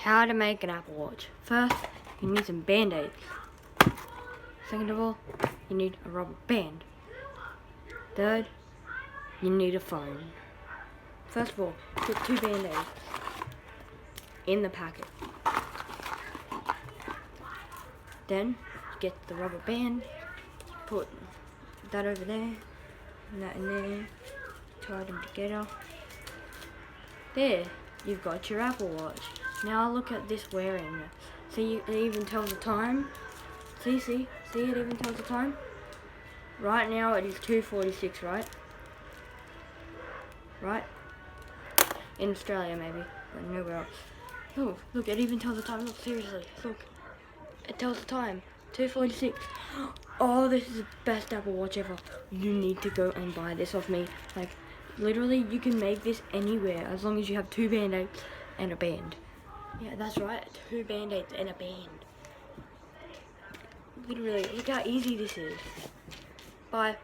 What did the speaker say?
how to make an Apple Watch. First, you need some band-aids. Second of all, you need a rubber band. Third, you need a phone. First of all, put 2 band-aids in the packet. Then, get the rubber band, put that over there, and that in there, tie them together. There, you've got your Apple Watch. Now look at this wearing. See, it even tells the time. See, it even tells the time. Right now it is 2:46, right? Right? In Australia maybe, but nowhere else. Look, it even tells the time. Look, seriously, look. It tells the time. 2:46. Oh, this is the best Apple Watch ever. You need to go and buy this off me. Like, literally, you can make this anywhere as long as you have 2 band-aids and a band. Yeah, that's right. 2 band-aids and a band. Literally, look how easy this is. Bye.